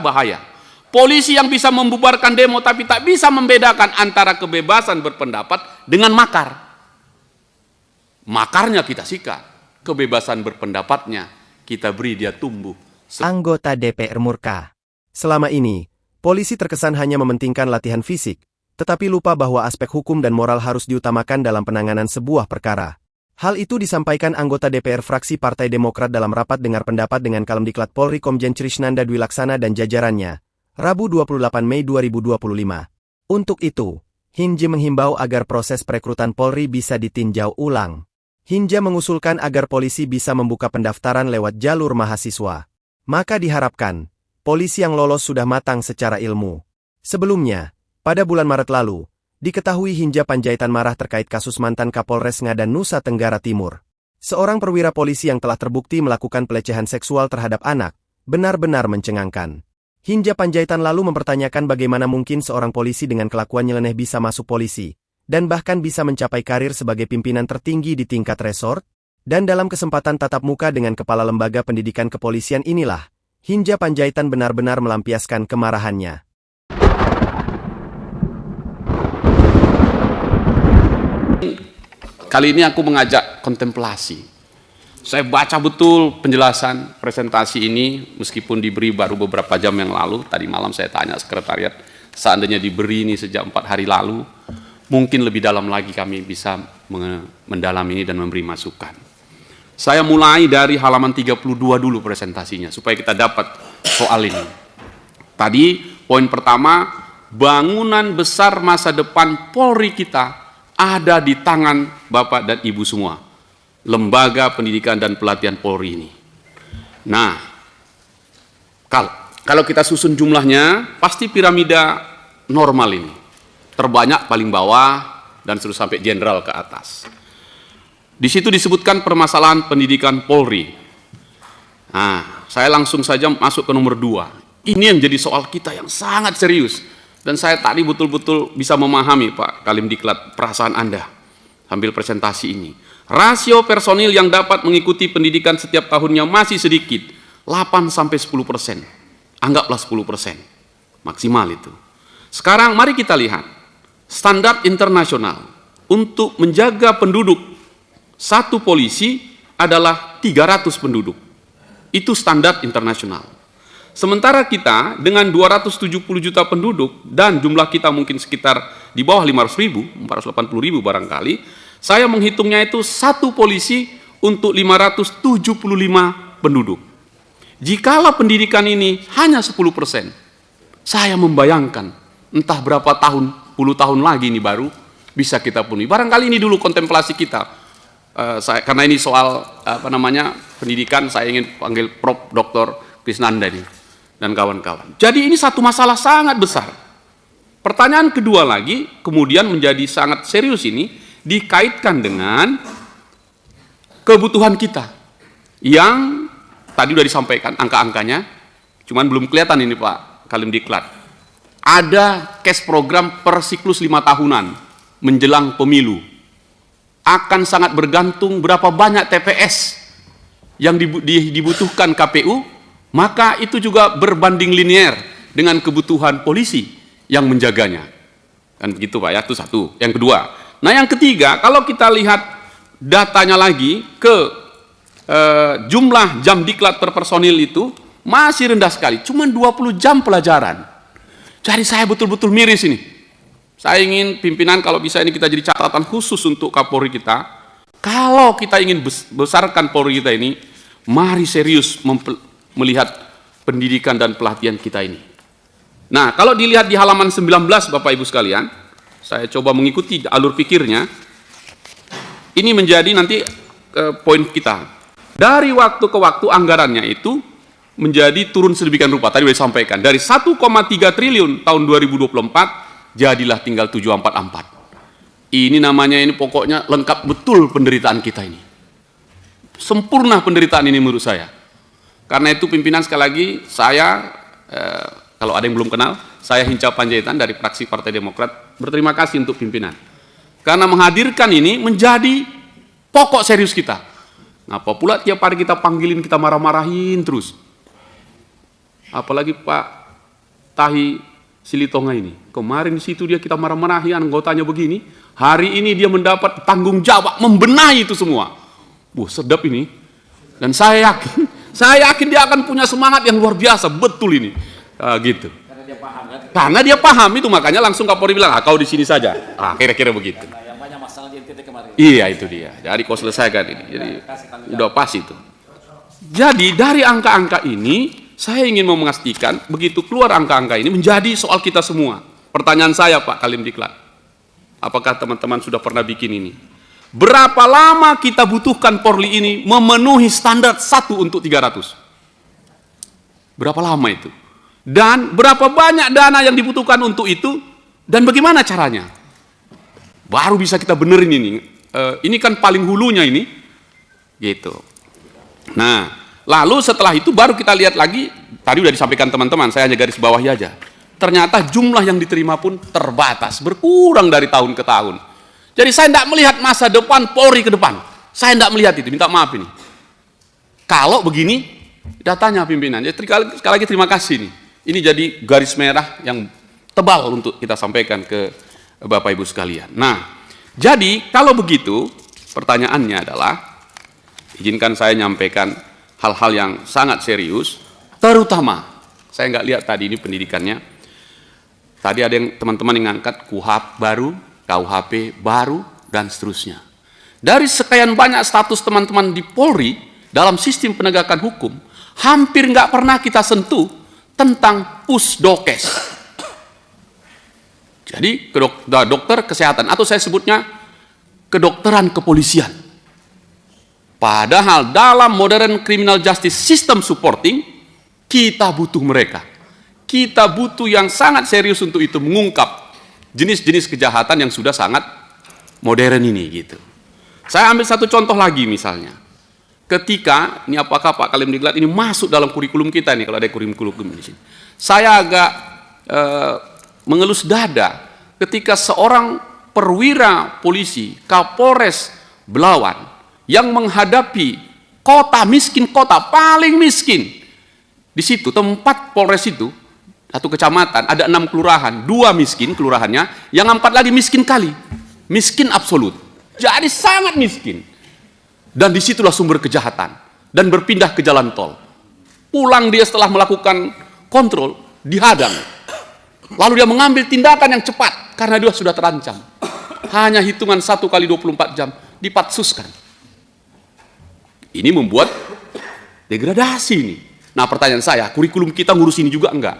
bahaya. Polisi yang bisa membubarkan demo tapi tak bisa membedakan antara kebebasan berpendapat dengan makar. Makarnya kita sikat, kebebasan berpendapatnya kita beri dia tumbuh. Anggota DPR murka. Selama ini, polisi terkesan hanya mementingkan latihan fisik, tetapi lupa bahwa aspek hukum dan moral harus diutamakan dalam penanganan sebuah perkara. Hal itu disampaikan anggota DPR fraksi Partai Demokrat dalam rapat dengar pendapat dengan Kalemdiklat Polri Komjen Trisnanda Dwi Laksana dan jajarannya, Rabu 28 Mei 2025. Untuk itu, Hinja menghimbau agar proses perekrutan Polri bisa ditinjau ulang. Hinja mengusulkan agar polisi bisa membuka pendaftaran lewat jalur mahasiswa. Maka diharapkan, polisi yang lolos sudah matang secara ilmu. Sebelumnya, pada bulan Maret lalu, diketahui Hinja Panjaitan marah terkait kasus mantan Kapolres Ngadan Nusa Tenggara Timur. Seorang perwira polisi yang telah terbukti melakukan pelecehan seksual terhadap anak, benar-benar mencengangkan. Hinja Panjaitan lalu mempertanyakan bagaimana mungkin seorang polisi dengan kelakuan nyeleneh bisa masuk polisi, dan bahkan bisa mencapai karir sebagai pimpinan tertinggi di tingkat resort. Dan dalam kesempatan tatap muka dengan Kepala Lembaga Pendidikan Kepolisian inilah, Hinja Panjaitan benar-benar melampiaskan kemarahannya. Kali ini aku mengajak kontemplasi. Saya baca betul penjelasan presentasi ini, meskipun diberi baru beberapa jam yang lalu. Tadi malam saya tanya sekretariat, seandainya diberi ini sejak 4 hari lalu, mungkin lebih dalam lagi kami bisa mendalam ini dan memberi masukan. Saya mulai dari halaman 32 dulu presentasinya, supaya kita dapat soal ini. Tadi, poin pertama, bangunan besar masa depan Polri kita ada di tangan Bapak dan Ibu semua. Lembaga Pendidikan dan Pelatihan Polri ini. Nah, kalau kita susun jumlahnya, pasti piramida normal ini. Terbanyak paling bawah dan terus sampai jenderal ke atas. Di situ disebutkan permasalahan pendidikan Polri. Nah, saya langsung saja masuk ke nomor 2. Ini yang jadi soal kita yang sangat serius. Dan saya tadi betul-betul bisa memahami Pak Kalemdiklat perasaan Anda sambil presentasi ini. Rasio personil yang dapat mengikuti pendidikan setiap tahunnya masih sedikit, 8-10%. Anggaplah 10%, maksimal itu. Sekarang mari kita lihat, standar internasional untuk menjaga penduduk satu polisi adalah 300 penduduk. Itu standar internasional. Sementara kita dengan 270 juta penduduk dan jumlah kita mungkin sekitar di bawah 500.000, 480.000 barangkali, saya menghitungnya itu satu polisi untuk 575 penduduk. Jikalau pendidikan ini hanya 10%, saya membayangkan entah berapa tahun, puluh tahun lagi ini baru bisa kita penuhi. Barangkali ini dulu kontemplasi kita. Karena ini soal pendidikan, saya ingin panggil Prof. Dr. Trisnanda ini dan kawan-kawan. Jadi ini satu masalah sangat besar. Pertanyaan kedua lagi, kemudian menjadi sangat serius ini, dikaitkan dengan kebutuhan kita yang tadi sudah disampaikan angka-angkanya, cuman belum kelihatan ini Pak Kalemdiklat. Ada cash program per siklus 5 tahunan menjelang pemilu. Akan sangat bergantung berapa banyak TPS yang dibutuhkan KPU, maka itu juga berbanding linear dengan kebutuhan polisi yang menjaganya. Kan begitu Pak ya, itu satu. Yang kedua. Nah yang ketiga, kalau kita lihat datanya lagi ke jumlah jam diklat per personil itu masih rendah sekali, cuma 20 jam pelajaran. Jadi saya betul-betul miris ini. Saya ingin pimpinan kalau bisa ini kita jadi catatan khusus untuk Kapolri kita. Kalau kita ingin besarkan Polri kita ini, mari serius melihat pendidikan dan pelatihan kita ini. Nah, kalau dilihat di halaman 19 Bapak Ibu sekalian, saya coba mengikuti alur pikirnya. Ini menjadi nanti poin kita. Dari waktu ke waktu anggarannya itu menjadi turun sedemikian rupa. Tadi sudah disampaikan. Dari 1,3 triliun tahun 2024, jadilah tinggal 744. Ini namanya ini pokoknya lengkap betul penderitaan kita ini. Sempurna penderitaan ini menurut saya. Karena itu pimpinan sekali lagi, saya, kalau ada yang belum kenal, saya Hinca Panjaitan dari fraksi Partai Demokrat, berterima kasih untuk pimpinan. Karena menghadirkan ini menjadi pokok serius kita. Ngapa pula tiap hari kita panggilin, kita marah-marahin terus. Apalagi Pak Tahi Silitonga ini. Kemarin di situ dia kita marah-marahi anggotanya begini. Hari ini dia mendapat tanggung jawab membenahi itu semua. Sedap ini. Dan saya yakin dia akan punya semangat yang luar biasa. Betul ini. Gitu. Karena dia paham kan? Karena dia paham itu, makanya langsung Kapolri bilang, kau di sini saja. Kira-kira begitu. Nah, yang banyak masalah di NTT kemarin. Iya, itu dia. Jadi kau selesaikan ini. Jadi udah pas itu. Jadi dari angka-angka ini, saya ingin memastikan begitu keluar angka-angka ini menjadi soal kita semua. Pertanyaan saya Pak Kalimdiklat, apakah teman-teman sudah pernah bikin ini? Berapa lama kita butuhkan Polri ini memenuhi standar 1 untuk 300? Berapa lama itu? Dan berapa banyak dana yang dibutuhkan untuk itu? Dan bagaimana caranya? Baru bisa kita benerin ini. Ini kan paling hulunya ini. Gitu. Nah, lalu setelah itu baru kita lihat lagi, tadi udah disampaikan teman-teman, saya hanya garis bawahi aja. Ternyata jumlah yang diterima pun terbatas, berkurang dari tahun ke tahun. Jadi saya tidak melihat masa depan Polri ke depan. Saya tidak melihat itu, minta maaf ini. Kalau begini, datanya pimpinan. Jadi sekali lagi terima kasih nih. Ini jadi garis merah yang tebal untuk kita sampaikan ke Bapak Ibu sekalian. Nah, jadi kalau begitu, pertanyaannya adalah, izinkan saya nyampaikan hal-hal yang sangat serius, terutama, saya nggak lihat tadi ini pendidikannya, tadi ada yang teman-teman yang ngangkat KUHP baru, KUHP baru, dan seterusnya. Dari sekian banyak status teman-teman di Polri, dalam sistem penegakan hukum, hampir nggak pernah kita sentuh tentang pusdokes. Jadi dokter kesehatan, atau saya sebutnya kedokteran kepolisian. Padahal dalam modern criminal justice system supporting, kita butuh mereka. Kita butuh yang sangat serius untuk itu, mengungkap jenis-jenis kejahatan yang sudah sangat modern ini gitu. Saya ambil satu contoh lagi misalnya. Ketika, ini apakah Pak Kalimdiklat ini masuk dalam kurikulum kita nih, kalau ada kurikulum di sini. Saya agak mengelus dada ketika seorang perwira polisi, Kapolres Belawan, yang menghadapi kota miskin, kota paling miskin. Di situ tempat Polres itu, satu kecamatan, ada 6 kelurahan, 2 miskin kelurahannya, yang 4 lagi miskin kali. Miskin absolut. Jadi sangat miskin. Dan disitulah sumber kejahatan. Dan berpindah ke jalan tol. Pulang dia setelah melakukan kontrol, dihadang. Lalu dia mengambil tindakan yang cepat, karena dia sudah terancam. Hanya hitungan 1 kali 24 jam, dipatsuskan. Ini membuat degradasi ini. Nah pertanyaan saya, kurikulum kita ngurus ini juga enggak?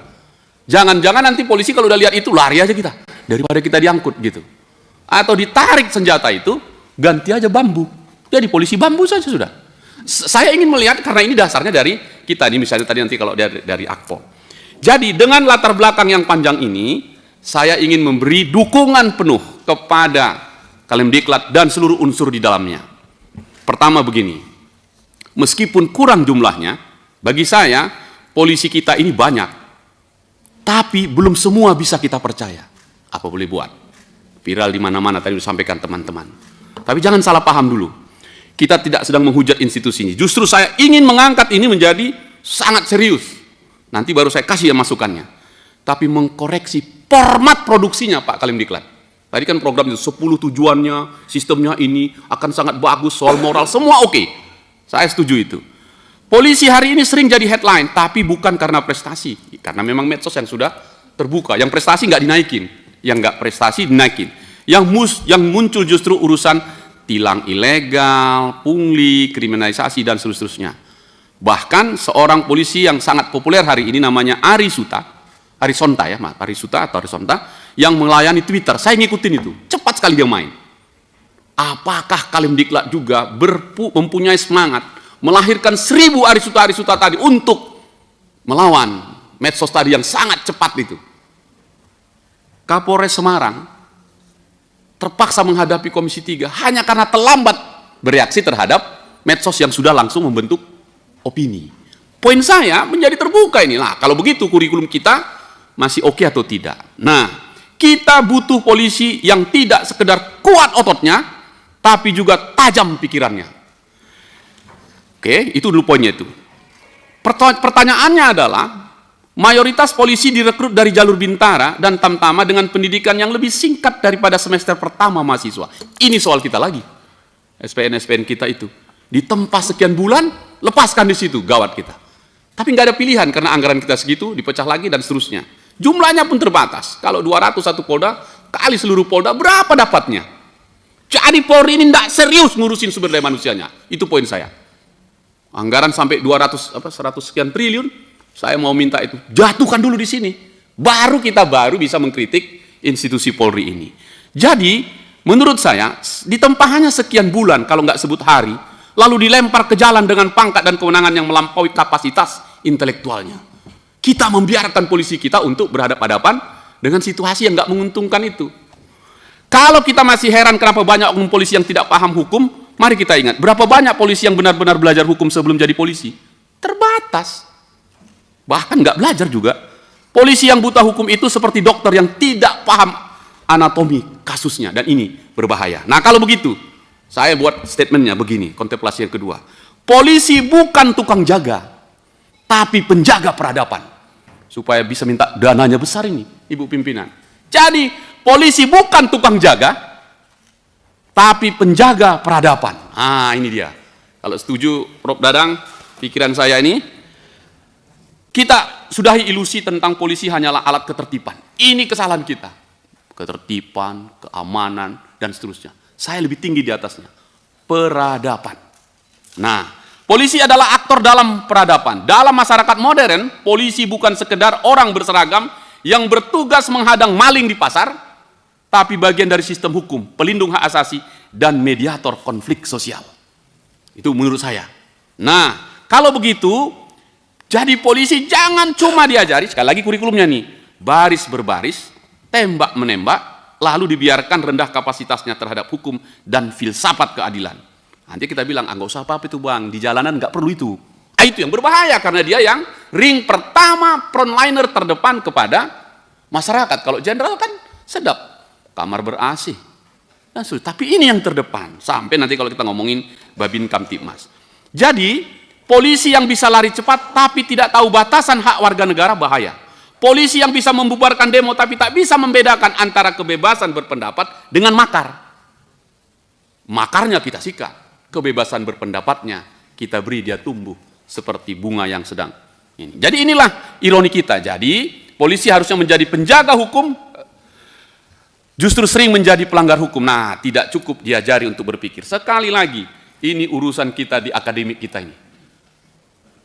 Jangan-jangan nanti polisi kalau udah lihat itu, lari aja kita. Daripada kita diangkut gitu. Atau ditarik senjata itu, ganti aja bambu. Jadi polisi bambu saja sudah. Saya ingin melihat, karena ini dasarnya dari kita nih, misalnya tadi nanti kalau dari Akpol. Jadi dengan latar belakang yang panjang ini, saya ingin memberi dukungan penuh kepada Kalimdiklat dan seluruh unsur di dalamnya. Pertama begini, meskipun kurang jumlahnya, bagi saya polisi kita ini banyak, tapi belum semua bisa kita percaya. Apa boleh buat? Viral di mana-mana tadi disampaikan teman-teman. Tapi jangan salah paham dulu. Kita tidak sedang menghujat institusi ini. Justru saya ingin mengangkat ini menjadi sangat serius. Nanti baru saya kasih masukannya. Tapi mengkoreksi format produksinya Pak Kalimdiklat. Tadi kan program itu 10 tujuannya, sistemnya ini akan sangat bagus, soal moral, semua oke. Saya setuju itu. Polisi hari ini sering jadi headline, tapi bukan karena prestasi. Karena memang medsos yang sudah terbuka. Yang prestasi nggak dinaikin. Yang nggak prestasi dinaikin. Yang muncul justru urusan tilang ilegal, pungli, kriminalisasi, dan seterusnya. Bahkan seorang polisi yang sangat populer hari ini namanya Arisonta, yang melayani Twitter. Saya ngikutin itu, cepat sekali dia main. Apakah Kalimdiklat juga mempunyai semangat melahirkan 1000 Arisonta tadi untuk melawan medsos tadi yang sangat cepat itu? Kapolres Semarang terpaksa menghadapi Komisi 3 hanya karena terlambat bereaksi terhadap medsos yang sudah langsung membentuk opini. Poin saya menjadi terbuka ini. Nah, kalau begitu kurikulum kita masih oke atau tidak? Nah, kita butuh polisi yang tidak sekedar kuat ototnya, tapi juga tajam pikirannya. Oke, itu dulu poinnya itu. Pertanyaannya adalah, Mayoritas polisi direkrut dari jalur Bintara dan Tamtama dengan pendidikan yang lebih singkat daripada semester pertama mahasiswa. Ini soal kita lagi. SPN kita itu. Ditempa sekian bulan, lepaskan di situ, gawat kita. Tapi nggak ada pilihan karena anggaran kita segitu, dipecah lagi dan seterusnya. Jumlahnya pun terbatas. Kalau 200 satu Polda, kali seluruh Polda, berapa dapatnya? Jadi Polri ini tidak serius ngurusin sumber daya manusianya. Itu poin saya. Anggaran sampai 100 sekian triliun, saya mau minta itu jatuhkan dulu di sini. Baru kita bisa mengkritik institusi Polri ini. Jadi, menurut saya, ditempahannya sekian bulan, kalau nggak sebut hari, lalu dilempar ke jalan dengan pangkat dan kewenangan yang melampaui kapasitas intelektualnya. Kita membiarkan polisi kita untuk berhadapan-hadapan dengan situasi yang nggak menguntungkan itu. Kalau kita masih heran kenapa banyak oknum polisi yang tidak paham hukum, mari kita ingat, berapa banyak polisi yang benar-benar belajar hukum sebelum jadi polisi? Terbatas. Bahkan nggak belajar juga. Polisi yang buta hukum itu seperti dokter yang tidak paham anatomi kasusnya, dan ini berbahaya. Nah, kalau begitu, saya buat statementnya begini, kontemplasi yang kedua. Polisi bukan tukang jaga, tapi penjaga peradaban. Supaya bisa minta dananya besar ini, Ibu Pimpinan. Jadi, polisi bukan tukang jaga, tapi penjaga peradaban. Ah, ini dia. Kalau setuju, Prof. Dadang, pikiran saya ini, kita sudahi ilusi tentang polisi hanyalah alat ketertiban. Ini kesalahan kita. Ketertiban, keamanan, dan seterusnya. Saya lebih tinggi di atasnya. Peradaban. Nah, polisi adalah aktor dalam peradaban. Dalam masyarakat modern, polisi bukan sekedar orang berseragam yang bertugas menghadang maling di pasar, tapi bagian dari sistem hukum, pelindung hak asasi, dan mediator konflik sosial. Itu menurut saya. Nah, kalau begitu, jadi polisi jangan cuma diajari, sekali lagi kurikulumnya nih, baris berbaris, tembak menembak, lalu dibiarkan rendah kapasitasnya terhadap hukum dan filsafat keadilan. Nanti kita bilang, nggak usah apa-apa itu bang, di jalanan nggak perlu itu. Itu yang berbahaya, karena dia yang ring pertama, frontliner terdepan kepada masyarakat. Kalau jenderal kan sedap, kamar ber-AC. Nah, tapi ini yang terdepan, sampai nanti kalau kita ngomongin Babin Kamtibmas. Jadi, polisi yang bisa lari cepat tapi tidak tahu batasan hak warga negara bahaya. Polisi yang bisa membubarkan demo tapi tak bisa membedakan antara kebebasan berpendapat dengan makar. Makarnya kita sikat, kebebasan berpendapatnya kita beri dia tumbuh seperti bunga yang sedang ini. Jadi inilah ironi kita. Jadi polisi harusnya menjadi penjaga hukum, justru sering menjadi pelanggar hukum. Nah, tidak cukup diajari untuk berpikir. Sekali lagi, ini urusan kita di akademik kita ini.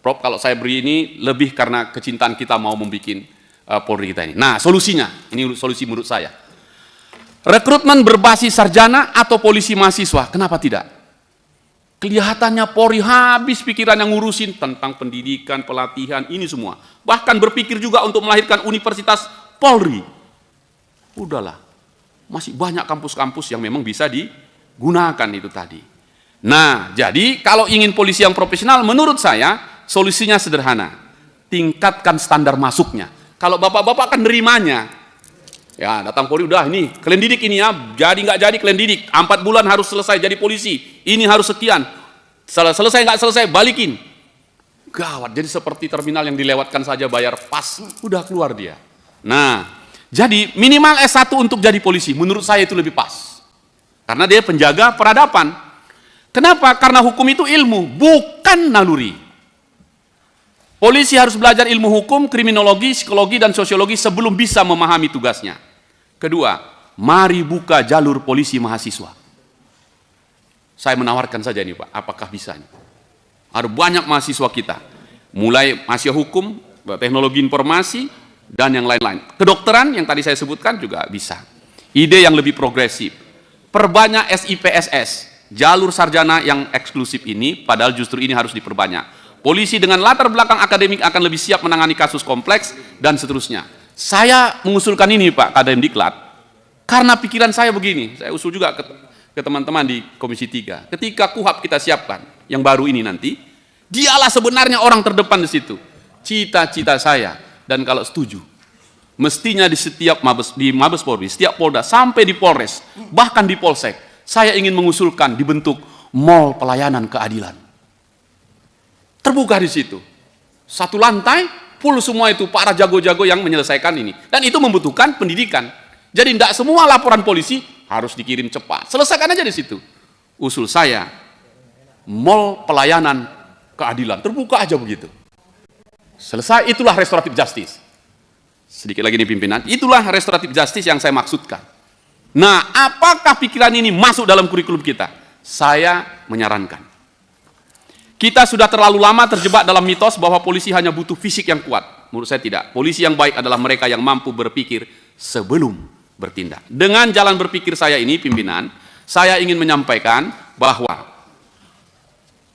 Prof, kalau saya beri ini lebih karena kecintaan kita mau membuat Polri kita ini. Nah, solusinya, ini solusi menurut saya. Rekrutmen berbasis sarjana atau polisi mahasiswa, kenapa tidak? Kelihatannya Polri habis pikiran yang ngurusin tentang pendidikan, pelatihan, ini semua. Bahkan berpikir juga untuk melahirkan Universitas Polri. Udahlah, masih banyak kampus-kampus yang memang bisa digunakan itu tadi. Nah, jadi kalau ingin polisi yang profesional, menurut saya, solusinya sederhana. Tingkatkan standar masuknya. Kalau bapak-bapak kan nerimanya. Ya, datang Polri, udah ini, kalian didik ini ya, jadi nggak jadi kalian didik. 4 bulan harus selesai jadi polisi. Ini harus sekian. Selesai nggak selesai, balikin. Gawat, jadi seperti terminal yang dilewatkan saja bayar pas, udah keluar dia. Nah, jadi minimal S1 untuk jadi polisi, menurut saya itu lebih pas. Karena dia penjaga peradaban. Kenapa? Karena hukum itu ilmu, bukan naluri. Polisi harus belajar ilmu hukum, kriminologi, psikologi, dan sosiologi sebelum bisa memahami tugasnya. Kedua, mari buka jalur polisi mahasiswa. Saya menawarkan saja ini Pak, apakah bisa? Ada banyak mahasiswa kita, mulai mahasiswa hukum, teknologi informasi, dan yang lain-lain. Kedokteran yang tadi saya sebutkan juga bisa. Ide yang lebih progresif, perbanyak SIPSS, jalur sarjana yang eksklusif ini, padahal justru ini harus diperbanyak. Polisi dengan latar belakang akademik akan lebih siap menangani kasus kompleks dan seterusnya. Saya mengusulkan ini Pak Kadem Diklat, karena pikiran saya begini, saya usul juga ke teman-teman di Komisi 3. Ketika KUHAP kita siapkan, yang baru ini nanti, dialah sebenarnya orang terdepan di situ. Cita-cita saya, dan kalau setuju, mestinya di setiap Mabes Polri, setiap Polda, sampai di Polres, bahkan di Polsek, saya ingin mengusulkan dibentuk mall pelayanan keadilan. Terbuka di situ. Satu lantai, full semua itu para jago-jago yang menyelesaikan ini. Dan itu membutuhkan pendidikan. Jadi tidak semua laporan polisi harus dikirim cepat. Selesaikan aja di situ. Usul saya, mall pelayanan keadilan, terbuka aja begitu. Selesai, itulah restoratif justice. Sedikit lagi nih pimpinan, itulah restoratif justice yang saya maksudkan. Nah, apakah pikiran ini masuk dalam kurikulum kita? Saya menyarankan. Kita sudah terlalu lama terjebak dalam mitos bahwa polisi hanya butuh fisik yang kuat. Menurut saya tidak. Polisi yang baik adalah mereka yang mampu berpikir sebelum bertindak. Dengan jalan berpikir saya ini, pimpinan, saya ingin menyampaikan bahwa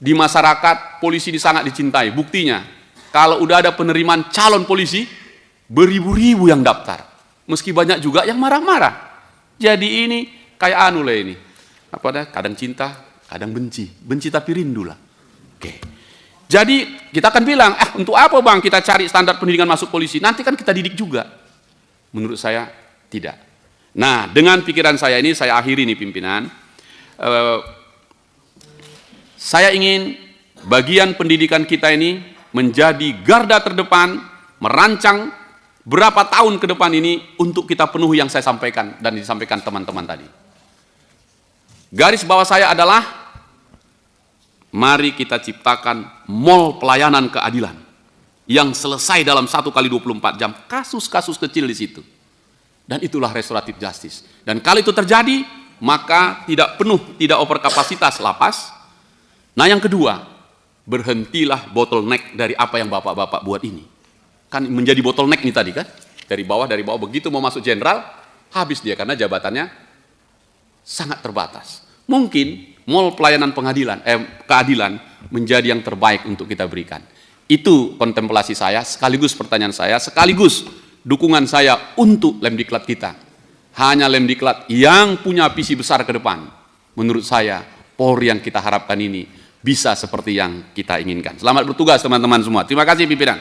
di masyarakat polisi sangat dicintai. Buktinya, kalau udah ada penerimaan calon polisi, beribu-ribu yang daftar. Meski banyak juga yang marah-marah. Jadi ini kayak anu lah ini. Apa dah? Kadang cinta, kadang benci. Benci tapi rindu lah. Oke. Jadi kita akan bilang, untuk apa bang kita cari standar pendidikan masuk polisi? Nanti kan kita didik juga. Menurut saya tidak. Nah, dengan pikiran saya ini saya akhiri nih pimpinan. Saya ingin bagian pendidikan kita ini menjadi garda terdepan, merancang berapa tahun ke depan ini untuk kita penuhi yang saya sampaikan dan disampaikan teman-teman tadi. Garis bawah saya adalah, mari kita ciptakan mall pelayanan keadilan yang selesai dalam 1 kali 24 jam, kasus-kasus kecil di situ. Dan itulah restoratif justice. Dan kalau itu terjadi, maka tidak penuh, tidak over kapasitas lapas. Nah yang kedua, berhentilah bottleneck dari apa yang bapak-bapak buat ini. Kan menjadi bottleneck nih tadi kan, dari bawah begitu mau masuk jenderal, habis dia karena jabatannya sangat terbatas. Mungkin mall pelayanan keadilan menjadi yang terbaik untuk kita berikan. Itu kontemplasi saya, sekaligus pertanyaan saya, sekaligus dukungan saya untuk Lemdiklat kita. Hanya Lemdiklat yang punya visi besar ke depan. Menurut saya, Polri yang kita harapkan ini bisa seperti yang kita inginkan. Selamat bertugas teman-teman semua. Terima kasih pimpinan.